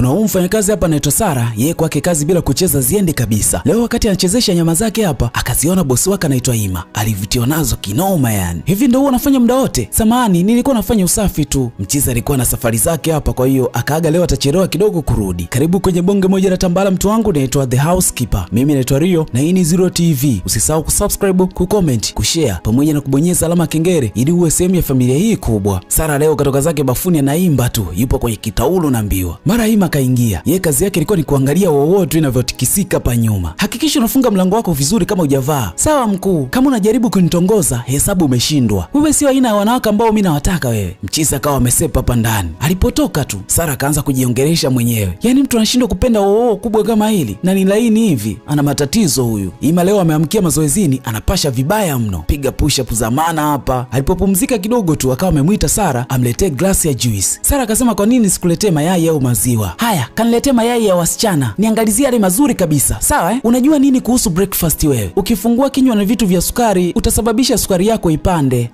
kuna mfanyakazi hapa anaitwa Sara, yeye kwake kazi bila kucheza ziende kabisa. Leo wakati anachezesha nyama zake hapa, akaziona bosi wake anaitwa Ima. Alivutiwa nazo kinoma yani. Hivi ndio unafanya muda wote? Samahani, nilikuwa nafanya usafi tu. Mchizi alikuwa na safari zake hapa, kwa hiyo akaaga leo atachelewa kidogo kurudi. Karibu kwenye bonge moja la tambala mtu wangu, naitwa The Housekeeper. Mimi naitwa Rio na hii ni Zero TV. Usisahau kusubscribe, kucomment, kushare pamoja na kubonyeza alama kengele ili uwe sehemu ya familia hii kubwa. Sara leo katoka zake bafuni anaimba tu, yupo kwenye kitaulo na mbiwa. Mara Ima kaingia. Yeye kazi yake ilikuwa ni kuangalia wowote inavyotikisika hapa nyuma. Hakikisha unafunga mlango wako vizuri kama hujavaa. Sawa mkuu, kama unajaribu kunitongoza hesabu umeshindwa. Wewe sio aina ya wanawake ambao mimi nawataka wewe. Mchizi akawa amesepa hapa ndani. Alipotoka tu, Sara kaanza kujiongelesha mwenyewe. Yaani mtu anashindwa kupenda kubwa kama hili na ni laini hivi. Ana matatizo huyu. Ima leo ameamkia mazoezini, anapasha vibaya mno. Piga push up za maana hapa. Alipopumzika kidogo tu akawa amemuita Sara amletee glasi ya juice. Sara akasema kwa nini sikuletee mayai au maziwa? Haya, kaniletee mayai ya wasichana. Niangalizie yale mazuri kabisa. Sawa Unajua nini kuhusu breakfast wewe? Ukifungua kinywa na vitu vya sukari, utasababisha sukari yako ipande.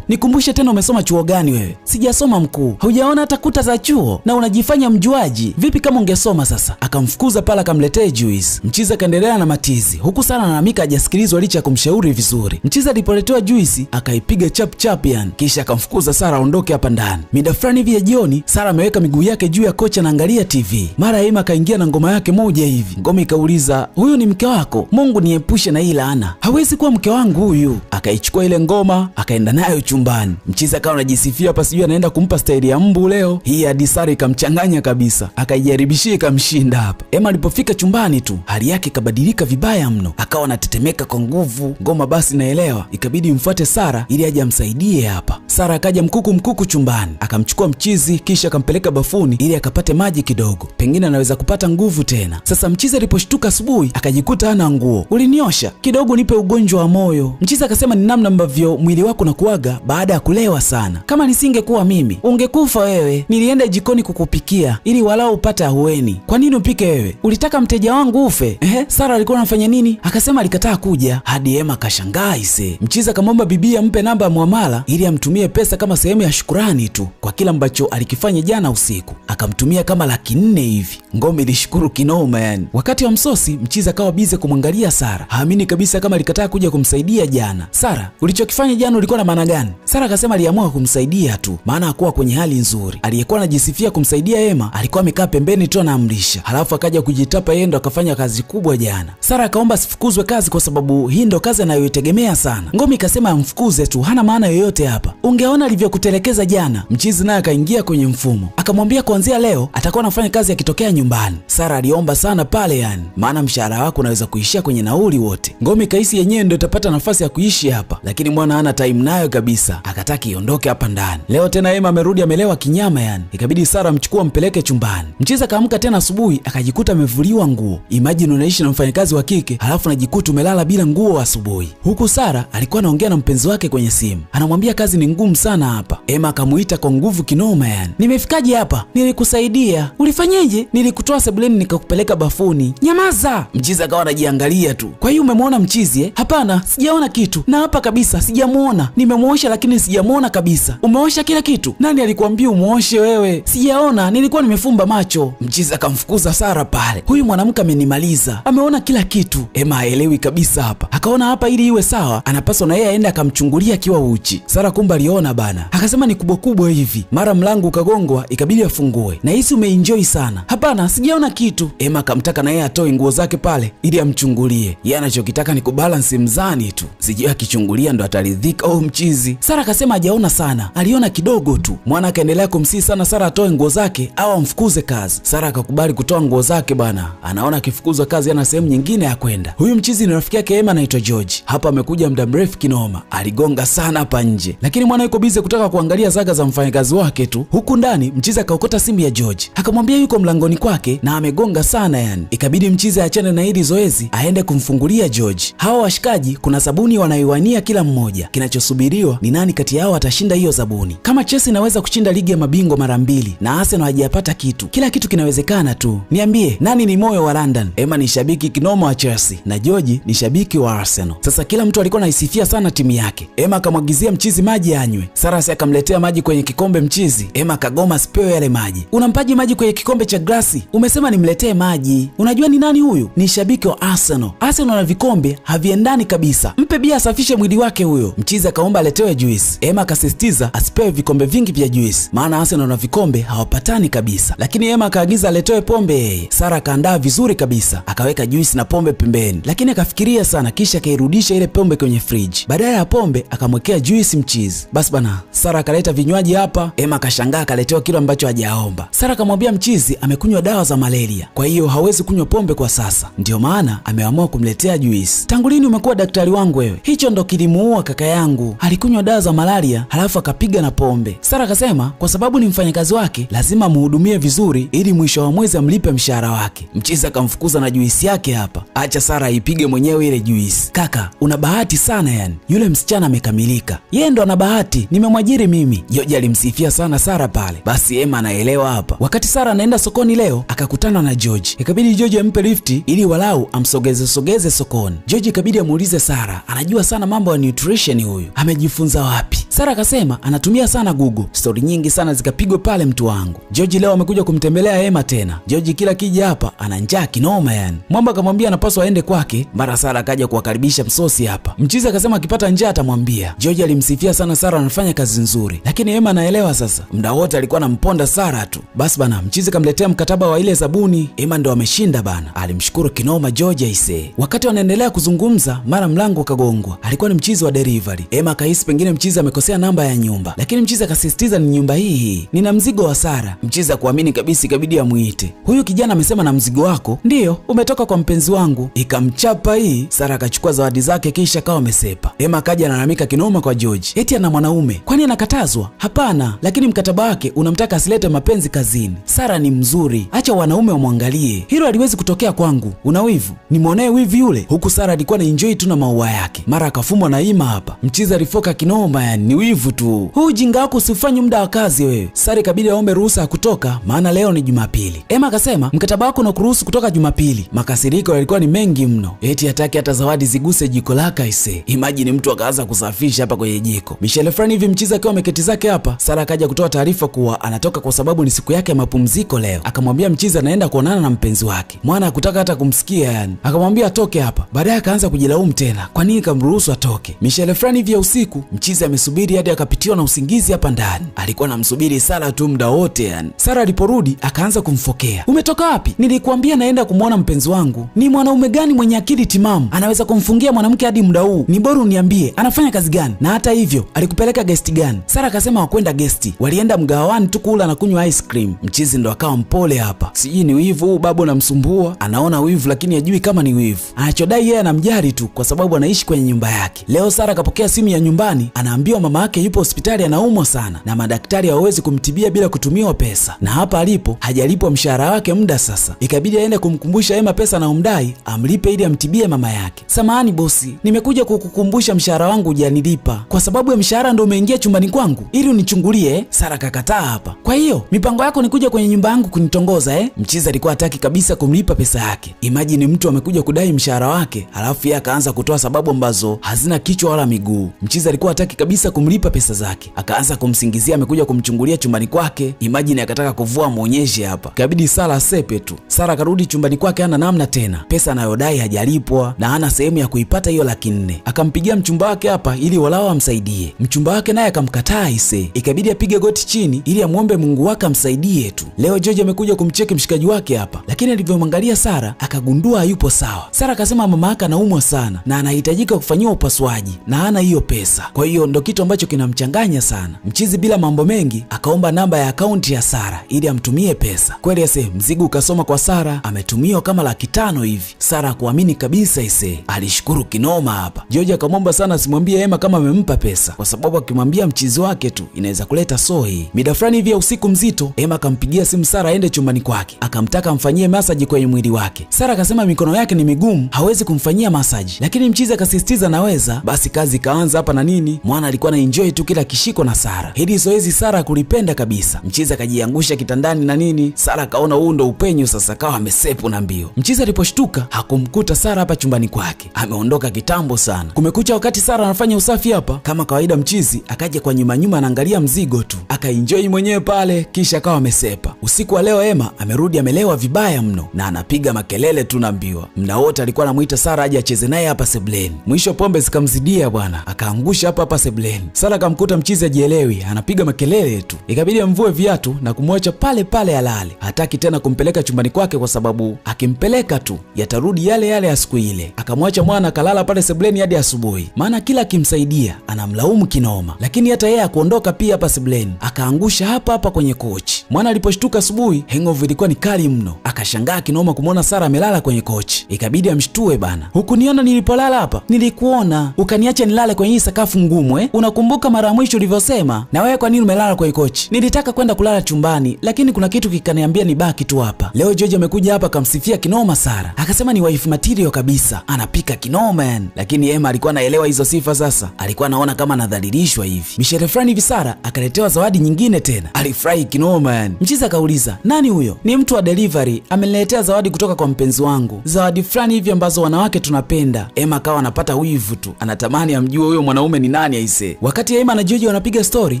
Nikumbushe tena umesoma chuo gani wewe? Sijasoma mkuu. Haujaona hata kuta za chuo na unajifanya mjuaji. Vipi kama ungesoma sasa? Akamfukuza pala akamletee juice. Mchiza kaendelea na matizi. Huku Sara analalamika hajasikilizwa licha ya kumshauri vizuri. Mchiza alipoletewa juice, akaipiga chap chap yani. Kisha akamfukuza Sara aondoke hapa ndani. Mida fulani hivi ya jioni, Sara ameweka miguu yake juu ya kocha na angalia TV. Mara Ima kaingia na ngoma yake moja hivi. Ngoma ikauliza, "Huyu ni mke wako? Mungu niepushe na hii laana. Hawezi kuwa mke wangu huyu." Akaichukua ile ngoma, akaenda nayo chumbani. Mchiza akawa anajisifia hapa sijui anaenda kumpa staili ya mbu leo. Hii hadi Sara ikamchanganya kabisa. Akaijaribishia ikamshinda hapa. Ema alipofika chumbani tu, hali yake ikabadilika vibaya mno. Akawa anatetemeka kwa nguvu. Ngoma basi naelewa, ikabidi mfuate Sara ili aje amsaidie hapa. Sara akaja mkuku chumbani, akamchukua mchizi kisha akampeleka bafuni ili akapate maji kidogo. Pengine anaweza kupata nguvu tena. Sasa mchizi aliposhtuka asubuhi, akajikuta hana nguo. "Uliniosha kidogo nipe ugonjwa wa moyo." Mchizi akasema ni namna ambavyo mwili wako unakuaga baada ya kulewa sana. "Kama nisingekuwa mimi, ungekufa wewe. Nilienda jikoni kukupikia ili walau upate ahueni. Kwa nini upike wewe? Ulitaka mteja wangu ufe?" Sara alikuwa anafanya nini? Akasema alikataa kuja. Hadi Ema kashangaa ise. Mchizi akamwomba bibi ampe namba ya muamala ili amtumie pesa kama sehemu ya shukrani tu kwa kila ambacho alikifanya jana usiku. Akamtumia kama 400,000 hivi. Ngome ilishukuru kinoma yani. Wakati wa msosi, Mchizi akawa bize kumwangalia Sara. Haamini kabisa kama alikataa kuja kumsaidia jana. "Sara, ulichokifanya jana ulikuwa na maana gani?" Sara akasema aliamua kumsaidia tu, maana hakuwa kwenye hali nzuri. Aliyekuwa anajisifia kumsaidia Ema alikuwa amekaa pembeni tu anaamrisha. Halafu akaja kujitapa yeye ndo akafanya kazi kubwa jana. Sara akaomba asifukuzwe kazi kwa sababu hii ndo kazi anayoitegemea sana. Ngome ikasema amfukuze tu, hana maana yoyote hapa. "Ungeona alivyokutelekeza jana." Mchizi naye akaingia kwenye mfumo. Akamwambia kuanzia leo atakuwa anafanya kazi akitokea nyumbani. Sara aliomba sana pale yani, maana mshahara wako unaweza kuishia kwenye nauli wote. Ngome kaisi yenyewe ndio itapata nafasi ya kuishi hapa, lakini mwana hana time nayo kabisa. Akataka iondoke hapa ndani. Leo tena Ema amerudi amelewa kinyama yani. Ikabidi Sara amchukua mpeleke chumbani. Mchizi akaamka tena asubuhi akajikuta amevuliwa nguo. Imagine unaishi na mfanyakazi wa kike, halafu unajikuta umelala bila nguo asubuhi. Huku Sara alikuwa anaongea na mpenzi wake kwenye simu. Anamwambia kazi ni ngumu sana hapa. Ema akamuita kwa nguvu kinoma yani. "Nimefikaje hapa? Nilikusaidia. Ulifanyeje? Nilikutoa sebuleni nikakupeleka bafuni." "Nyamaza." Mchizi akawa anajiangalia tu. "Kwa hiyo umemwona Mchizi?" "Hapana, sijaona kitu. Na hapa kabisa sijamuona. Nimemuosha lakini sijamuona kabisa." "Umeosha kila kitu?" "Nani alikuambia umuoshe wewe?" "Sijaona, nilikuwa nimefumba macho." Mchizi akamfukuza Sara pale. "Huyu mwanamke amenimaliza. Ameona kila kitu." Ema haelewi kabisa hapa. Akaona hapa ili iwe sawa, anapaswa na yeye aende akamchungulia akiwa uchi. Sara kumbe aliona bana. Akasema ni kubwa hivi. Mara mlango ukagongwa, ikabidi afungue. "Na hisi umeenjoy sana." "Hapana, sijaona kitu." Ema akamtaka na yeye atoe nguo zake pale ili amchungulie. Yeye anachokitaka ni kubalance mzani tu. Sijui akichungulia ndo ataridhika au mchizi. Sara akasema hajaona sana, aliona kidogo tu. Mwana akaendelea kumsihi sana Sara atoe nguo zake au amfukuze kazi. Sara akakubali kutoa nguo zake bana. Anaona akifukuzwa kazi ana sehemu nyingine ya kwenda. Huyu mchizi ni rafiki yake Ema anaitwa George. Hapa amekuja muda mrefu kinoma. Aligonga sana hapa nje. Lakini mwana yuko bize kutaka kuangalia zaga za mfanyakazi wake tu. Huku ndani Mchizi akaokota simu ya George. Akamwambia yuko mlangoni kwake na amegonga sana yani. Ikabidi Mchizi aachane na hili zoezi aende kumfungulia George. Hawa washikaji kuna sabuni wanaiwania kila mmoja. Kinachosubiriwa ni nani kati yao atashinda hiyo sabuni. Kama Chelsea inaweza kushinda ligi ya mabingwa mara 2 na Arsenal hajapata kitu, kila kitu kinawezekana tu. Niambie nani ni moyo wa London? Ema ni shabiki kinoma wa Chelsea na George ni shabiki wa Arsenal. Sasa kila mtu alikuwa anaisifia sana timu yake. Ema akamwagizia Mchizi maji anywe. anywe. Sara akamletea maji kwenye kikombe mchizi. Emma akagoma asipewe yale maji. Unampaje maji kwenye kikombe cha glasi? Umesema nimletee maji. Unajua ni nani huyu? Ni shabiki wa Arsenal. Arsenal na vikombe haviendani kabisa. Mpe bia asafishe mwili wake huyo. Mchizi akaomba aletewe juice. Emma akasisitiza asipewe vikombe vingi vya juice, maana Arsenal na vikombe hawapatani kabisa. Lakini Emma akaagiza aletewe pombe yeye. Sara akaandaa vizuri kabisa, akaweka juice na pombe pembeni, lakini akafikiria sana, kisha akairudisha ile pombe kwenye fridge. Badala ya pombe akamwekea juice mchizi. Basi bana, Sara akaleta vinywaji hapa. Emma akashangaa akaletewa kile ambacho hajaomba. Sara akamwambia mchizi amekunywa dawa za malaria, kwa hiyo hawezi kunywa pombe kwa sasa, ndio maana ameamua kumletea juice. Tangu lini umekuwa daktari wangu wewe? Hicho ndo kilimuua kaka yangu, alikunywa dawa za malaria halafu akapiga na pombe. Sara akasema kwa sababu ni mfanyakazi wake lazima muhudumie vizuri ili mwisho wa mwezi amlipe mshahara wake. Mchizi akamfukuza na juice yake hapa. Acha Sara aipige mwenyewe ile juice. Kaka, una bahati sana yani. Yule msichana amekamilika. Yeye ndo ana bahati, nimemwajiri mimi. George alimsifia sana Sara pale. Basi Emma anaelewa hapa. Wakati Sara anaenda sokoni leo, akakutana na George. Ikabidi George ampe lifti ili walau amsogeze sokoni. George ikabidi amuulize Sara, anajua sana mambo ya nutrition huyu. Amejifunza wapi? Sara akasema anatumia sana Google. Story nyingi sana zikapigwa pale mtu wangu. George leo amekuja kumtembelea Emma tena. George kila kija hapa ana njaa kinoma yani. Mwamba akamwambia anapaswa aende kwake. Mara Sara akaja kuwakaribisha msosi hapa. Mchizi akasema akipata njaa atamwambia. George alimsifia sana Sara anafanya kazi nzuri. Lakini Emma anaelewa sasa. Muda wote alikuwa anamponda Sara tu. Basi bana, mchizi kamletea mkataba wa ile sabuni. Emma ndo ameshinda bana. Alimshukuru kinoma George aisee. Wakati wanaendelea kuzungumza, mara mlango ukagongwa. Alikuwa ni mchizi wa delivery. Emma akahisi pengine mchizi amekosea namba ya nyumba. Lakini mchizi akasisitiza ni nyumba hii. Nina mzigo wa Sara. Mchizi akuamini kabisa, ikabidi amuite. Huyu kijana amesema na mzigo wako? Ndiyo, umetoka kwa mpenzi wangu. Ikamchapa hii. Sara akachukua zawadi zake kisha akawa amesepa. Emma akaja analalamika kinoma kwa George. Eti ana mwanaume. Kwani anakatazwa? Hapana, lakini mkataba wake unamtaka asilete mapenzi kazini. Sara ni mzuri. Acha wanaume wamwangalie. Hilo haliwezi kutokea kwangu. Una wivu? Nimwonee wivu yule. Huku Sara alikuwa na enjoy tu na maua yake. Mara akafumwa na Ima hapa. Mchizi alifoka kinoma yani, ni wivu tu. Huu ujinga wako usifanye muda wa kazi wewe. Sara ikabidi aombe ruhusa ya kutoka maana leo ni Jumapili. Emma akasema mkataba wako unakuruhusu kutoka Jumapili. Makasiriko yalikuwa ni mengi mno. Eti hataki hata zawadi ziguse jiko lake ise. Imagine mtu akaanza kusafisha hapa kwenye jiko. Michelle fulani hivi mchizi akiwa ameketi zake hapa. Sara akaja kutoa taarifa kuwa anatoka kwa sababu ni siku yake ya mapumziko leo. Akamwambia mchizi anaenda kuonana na mpenzi wake. Mwana hakutaka hata kumsikia yani. Akamwambia atoke hapa. Baadaye akaanza kujilaumu tena. Kwa nini kamruhusu atoke? Michelle fulani hivi ya usiku, mchizi amesubiri hadi akapitiwa na usingizi hapa ndani. Alikuwa anamsubiri Sara tu muda wote yani. Sara aliporudi akaanza kumfokea. Umetoka wapi? Nilikuambia naenda kumuona mpenzi wangu. Ni mwanaume gani mwenye akili timamu anaweza kumfungia mwanamke hadi muda huu? Ni bora uniambie anafanya kazi gani? Na hata hivyo alikupeleka guest gani? Sara akasema hakwenda guest. Walienda mgawani tu kula na kunywa ice cream. Mchizi ndo akawa mpole hapa. Sijui ni wivu huu babu anamsumbua. Anaona wivu lakini hajui kama ni wivu. Anachodai yeye anamjali tu kwa sababu anaishi kwenye nyumba yake. Leo Sara akapokea simu ya nyumbani, anaambiwa mama yake yupo hospitali anaumwa sana na madaktari hawawezi kumtibia bila kutumiwa pesa. Na hapa alipo hajalipwa mshahara wake muda sasa. Ikabidi aende kumkumbusha Emma pesa na umdai amlipe ili amtibie mama yake. Samahani bosi, nimekuja kukukumbusha mshahara wangu hujanilipa. Kwa sababu ya mshahara ndo umeingia chumbani kwangu ili unichungulie. Sara kakataa hapa. Kwa hiyo mipango yako ni kuja kwenye nyumba yangu kunitongoza Mchizi alikuwa hataki kabisa kumlipa pesa yake. Imagine mtu amekuja kudai mshahara wake, alafu yeye akaanza kutoa sababu ambazo hazina kichwa wala miguu. Mchizi alikuwa hataki kabisa kumlipa pesa zake. Akaanza kumsingizia amekuja kumchungulia chumbani kwake. Imagine akataka kuvua muonyeshe hapa. Kabidi Sara sepe tu. Sara akarudi chumbani kwake hana namna tena. Pesa anayodai hajalipwa na hana sehemu ya kuipata hiyo 400,000. Akampigia mchumba wake hapa ili walao amsaidie. Mchumba wake naye akamkataa ise. Ikabidi apige goti chini ili amuombe Mungu wake amsaidie tu. Leo George amekuja kumcheki mshikaji wake hapa. Lakini alivyomwangalia Sara akagundua hayupo sawa. Sara akasema mama yake anaumwa sana na anahitajika kufanyiwa upasuaji na hana hiyo pesa. Kwa hiyo ndo kitu ambacho kinamchanganya sana. Mchizi bila mambo mengi akaomba namba ya akaunti ya Sara ili amtumie pesa. Kweli ase mzigo ukasoma kwa Sara, ametumiwa kama 500,000 hivi. Sara kuamini kabisa ise. Alishukuru kinoma hapa. George akamwomba sana asimwambie Emma kama amempa pesa kwa sababu akimwambia mchizi wake tu inaweza kuleta sohi. Mida fulani hivi ya usiku mzito, Emma akampigia simu Sara aende chumbani kwake. Akamtaka amfanyie massage kwenye mwili wake. Sara akasema mikono yake ni migumu, hawezi kumfanyia massage. Lakini mchizi akasisitiza naweza. Basi kazi kaanza hapa na nini? Mwana alikuwa na enjoy tu kila kishiko na Sara. Hili zoezi Sara kulipenda kabisa. Mchizi akajiangusha kitandani na nini? Sara akaona huu ndo upenyo sasa, kawa amesepu na mbio. Mchizi aliposhtuka hakumkuta Sara hapa chumbani kwake. Ameondoka kitambo sana. Kumekucha wakati Sara anafanya usafi hapa. Kama kawaida mchizi mchizi akaja kwa nyuma anaangalia mzigo tu, akaenjoy mwenyewe pale, kisha akawa amesepa. Usiku wa leo Emma amerudi amelewa vibaya mno na anapiga makelele tu naambiwa. Muda wote alikuwa anamuita Sara aje acheze naye hapa sebleni. Mwisho pombe zikamzidia bwana, akaangusha hapa sebleni. Sara akamkuta mchizi ajielewi, anapiga makelele tu. Ikabidi amvue viatu na kumwacha pale pale alale. Hataki tena kumpeleka chumbani kwake kwa sababu akimpeleka tu yatarudi yale ya siku ile. Akamwacha mwana akalala pale sebleni hadi asubuhi. Maana kila akimsaidia anamlaumu kinoma. Lakini hata yeye akuondoka pia hapa sebleni, akaangusha hapa kwenye kochi. Mwana aliposhtuka asubuhi, hangover ilikuwa ni kali mno. Akashangaa kinoma kumwona Sara amelala kwenye kochi. Ikabidi amshtue bana. Hukuniona nilipolala hapa? Nilikuona. Ukaniacha nilale kwenye hii sakafu ngumu Unakumbuka mara ya mwisho ulivyosema? Na wewe kwa nini umelala kwenye kochi? Nilitaka kwenda kulala chumbani, lakini kuna kitu kikaniambia nibaki tu hapa. Leo George amekuja hapa akamsifia kinoma Sara. Akasema ni wife material kabisa. Anapika kinoma yani. Lakini Emma alikuwa anaelewa hizo sifa sasa. Alikuwa anaona kama anadhalilishwa hivi. Mishere fulani hivi Sara akaletewa zawadi nyingine tena. Alifurahi kinoma yani. Mchiza akauliza, "Nani huyo?" "Ni mtu wa delivery. Ameniletea zawadi kutoka kwa mpenzi wangu. Zawadi fulani hivi ambazo wanawake tunapenda." Emma akawa anapata wivu tu. Anatamani amjue huyo mwanaume ni nani aise. Wakati Emma na George wanapiga story,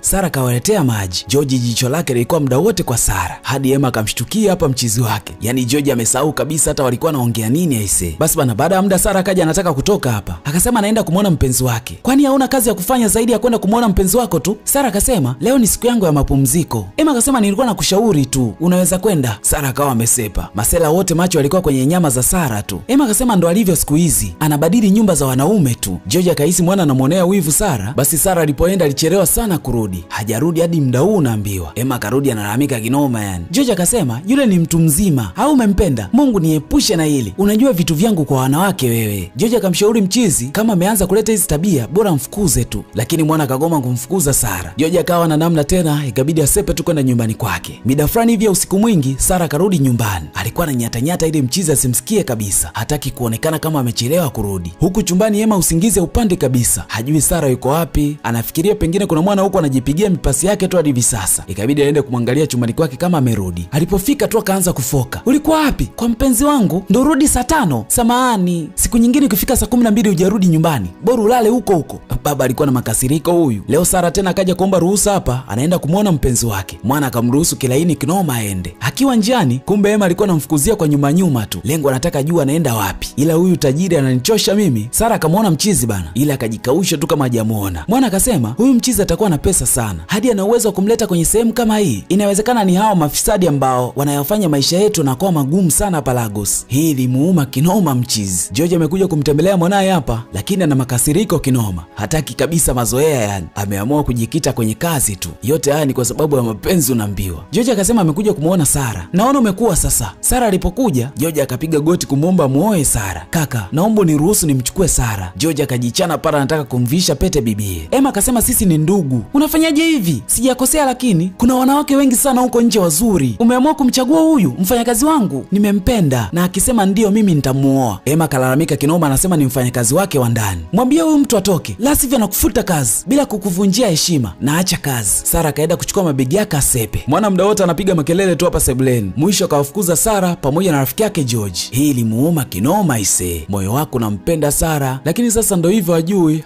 Sara kawaletea maji. George jicho lake lilikuwa muda wote kwa Sara. Hadi Emma akamshtukia hapa mchizi wake. Yaani George amesahau kabisa hata walikuwa naongea nini aise. Basi bana, baada ya muda Sara akaja anataka kutoka hapa. Akasema anaenda kumuona mpenzi wake. "Kwani hauna kazi ya kufanya zaidi ya kwenda kumuona mpenzi wako tu?" Sara akasema, "Leo ni siku yangu ya mapumziko." Emma akasema, "Nilikuwa nakushauri tu, unaweza kwenda." Sara akawa amesepa. Masela wote macho walikuwa kwenye nyama za Sara tu. Emma akasema ndo alivyo siku hizi, anabadili nyumba za wanaume tu. George akahisi mwana anamuonea wivu Sara. Basi Sara alipoenda alichelewa sana kurudi. Hajarudi hadi muda huu naambiwa. Emma akarudi analalamika kinoma yani. George akasema, "Yule ni mtu mzima, au umempenda? Mungu niepushe na hili. Unajua vitu vyangu kwa wanawake wewe." George akamshauri mchizi kama ameanza kuleta hizi tabia bora mfukuze tu. Lakini mwana akagoma kumfukuza Sara. George akawa na namna tena, ikabidi asepe tu kwenda nyumbani kwake. Mida fulani hivi ya usiku mwingi Sara karudi nyumbani. Alikuwa ananyatanyata ili mchizi asimsikie kabisa. Hataki kuonekana kama amechelewa kurudi. Huku chumbani Emma usingizi upande kabisa. Hajui Sara yuko wapi. Anafikiria pengine kuna mwana huko anajipigia mipasi yake tu hadi hivi sasa. Ikabidi aende kumwangalia chumbani kwake kama amerudi. Alipofika tu akaanza kufoka. "Ulikuwa wapi?" "Kwa mpenzi wangu." "Ndo rudi saa 5? Samahani. Siku nyingine ukifika saa 12 hujarudi nyumbani. Bora ulale huko." Baba alikuwa na makasiriko huyu. Leo Sara tena akaja kuomba ruhusa hapa, anaenda kumuona mpenzi wake. Mwana akamruhusu kilaini kinoma aende. Akiwa njiani, kumbe Emma alikuwa anamfukuzia kwa nyuma tu. Lengo anataka jua anaenda wapi. Ila huyu tajiri ananichosha mimi. Sara akamuona mchizi bana. Ila akajikausha tu kama hajamuona. Mwana akasema, "Huyu mchizi atakuwa na pesa sana. Hadi ana uwezo wa kumleta kwenye sehemu kama hii. Inawezekana ni hao mafisadi ambao wanayofanya maisha yetu na kuwa magumu sana hapa Lagos." Hii ilimuuma kinoma mchizi. George amekuja kumtembelea mwanae hapa, lakini ana makasiriko kinoma. Hataki kabisa mazoea yani. Ameamua kujikita kwenye kazi tu. Yote haya ni kwa sababu ya mapenzi unaambiwa. George akasema amekuja kumuona Sara. "Naona umekuwa sasa." Sara alipokuja, George akapiga goti kumuomba muoe Sara. "Kaka, naomba niruhusu nimchukue Sara." George akajichana para anataka kumvisha pete bibie. Emma akasema, "Sisi ni ndugu. Unafanyaje hivi? Sijakosea lakini kuna wanawake wengi sana huko nje wazuri. Umeamua kumchagua huyu mfanyakazi wangu. Nimempenda na akisema ndio mimi nitamuoa." Emma kalalamika kinoma, anasema ni mfanyakazi wake wa ndani. "Mwambie huyu mtu atoke, la sivyo anakufuta kazi bila kukuvunjia heshima na acha kazi." Sara kaenda kuchukua mabegi yake asepe. Mwana muda wote anapiga makelele tu hapa sebleni. Mwisho akawafukuza Sara pamoja na rafiki yake George. Hii ilimuuma kinoma ise. Moyo wako unampenda Sara, lakini sasa ndo hivyo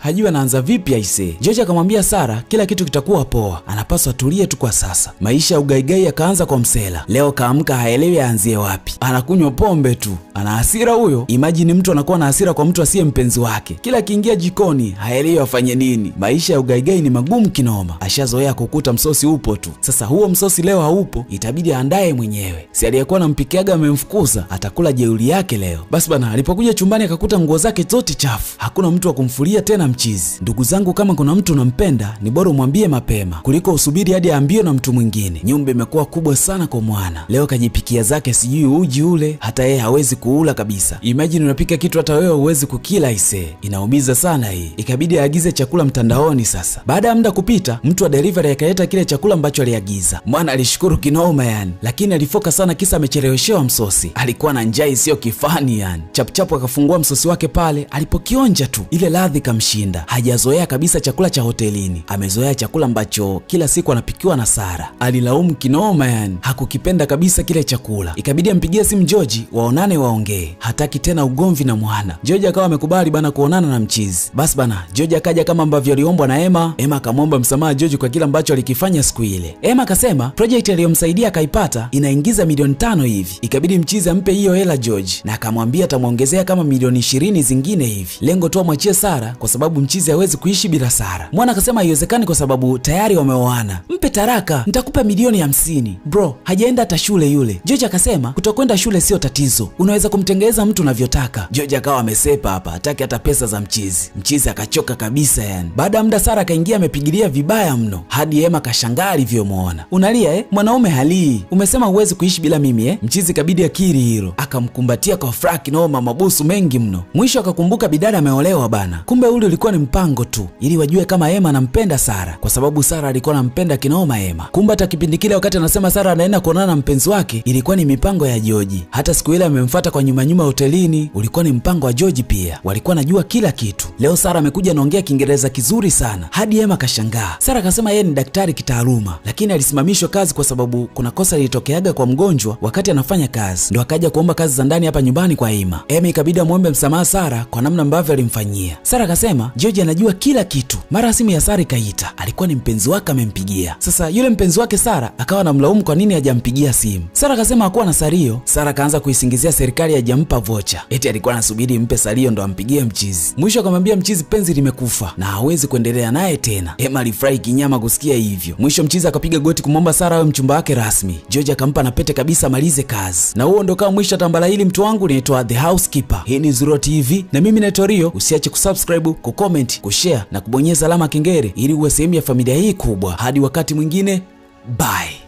hajui anaanza vipi ise. George akamwambia Sara kila kitu kitakuwa poa. Anapaswa tulie tu kwa sasa. Maisha ya ugaigai yakaanza kwa msela. Leo kaamka haelewi aanzie wapi. Anakunywa pombe tu. Ana hasira huyo. Imagine mtu anakuwa na hasira kwa mtu asiye mpenzi wake. Kila kiingia jikoni haelewi afanye nini. Maisha ya ugaigai ni magumu kinoma. Ashazoea kukuta msosi upo tu. Sasa huo msosi leo haupo, itabidi aandae mwenyewe. Si aliyekuwa anampikiaga amemfukuza, atakula jeuri yake leo. Basi bana, alipokuja chumbani akakuta nguo zake zote chafu. Hakuna mtu wa kumfulia tena mchizi. Ndugu zangu, kama kuna mtu unampenda, ni bora umwambie mapema kuliko usubiri hadi aambiwe na mtu mwingine. Nyumba imekuwa kubwa sana kwa mwana. Leo kajipikia zake sijui uji ule, hata yeye hawezi kuula kabisa. Imagine unapika kitu hata wewe huwezi kukila ise. Inaumiza sana hii. Ikabidi aagize chakula mtandaoni sasa. Baada ya muda kupita, mtu wa delivery akaleta kile chakula ambacho aliagiza. Mwana alishukuru kinoma yani, lakini alifoka sana kisa amecheleweshewa msosi. Alikuwa na njaa isiyo kifani yani. Chapuchapu akafungua msosi wake pale, alipokionja tu ile ladha kamshinda. Hajazoea kabisa chakula cha hotelini. Amezoea chakula ambacho kila siku anapikiwa na Sara. Alilaumu kinoma yani. Hakukipenda kabisa kile chakula. Ikabidi ampigie simu George waonane waongee. Hataki tena ugomvi na mwana. George akawa amekubali bana kuonana na mchizi. Basi bana, George akaja kama ambavyo aliomba akaombwa na Emma. Emma akamwomba msamaha George kwa kile ambacho alikifanya siku ile. Emma akasema project aliyomsaidia akaipata inaingiza milioni 5 hivi. Ikabidi mchizi ampe hiyo hela George na akamwambia atamuongezea kama milioni 20 zingine hivi. Lengo tu amwachie Sara kwa sababu mchizi hawezi kuishi bila Sara. Mwana akasema haiwezekani kwa sababu tayari wameoana. Mpe taraka, nitakupa milioni 50. Bro, hajaenda hata shule yule. George akasema kutokwenda shule sio tatizo. Unaweza kumtengeneza mtu unavyotaka. George akawa amesepa hapa, hataki hata pesa za mchizi. Mchizi akachoka kabisa yani. Baada ya muda Sara akaingia amepigilia vibaya mno. Hadi Emma kashangaa alivyomuona. Unalia mwanaume halii. Umesema huwezi kuishi bila mimi Mchizi kabidi akiri hilo. Akamkumbatia kwa fraki noma mabusu mengi mno. Mwisho akakumbuka bidada ameolewa bana. Kumbe ule ulikuwa ni mpango tu ili wajue kama Emma anampenda Sara kwa sababu Sara alikuwa anampenda kinoma Emma. Kumbe hata kipindi kile wakati anasema Sara anaenda kuonana na mpenzi wake ilikuwa ni mipango ya George. Hata siku ile amemfuata kwa nyuma hotelini ulikuwa ni mpango wa George pia. Walikuwa najua kila kitu. Leo Sara amekuja anaongea Kiingereza kizuri sana. Hadi Emma kashangaa. Sara akasema yeye ni daktari kitaaluma lakini alisimamishwa kazi kwa sababu kuna kosa lilitokeaga kwa mgonjwa wakati anafanya kazi. Ndio akaja kuomba kazi za ndani hapa nyumbani kwa Emma. Emma ikabidi amuombe msamaha Sara kwa namna ambavyo alimfanyia. Sara akasema George anajua kila kitu. Mara simu ya Sara ikaita. Alikuwa ni mpenzi wake amempigia. Sasa yule mpenzi wake Sara akawa anamlaumu kwa nini hajampigia simu. Sara akasema hakuwa na salio. Sara akaanza kuisingizia serikali hajampa vocha. Eti alikuwa anasubiri mpe salio ndo ampigie mchizi. Mwisho akamwambia mchizi penzi limekufa na hawezi kuendelea naye tena. Emma alifurahi kinyama kusikia hivyo. Mwisho mchizi akapiga goti kumwomba Sara awe mchumba wake rasmi. George akampa na pete kabisa malize kazi. Na huo ndo kama mwisho tambala hili mtu wangu naitwa The Housekeeper. Hii ni Zuro TV na mimi naitwa Rio. Usiache kusubscribe, kucomment, kushare na kubonyeza alama kengele ili uwe sehemu ya familia hii kubwa. Hadi wakati mwingine, bye.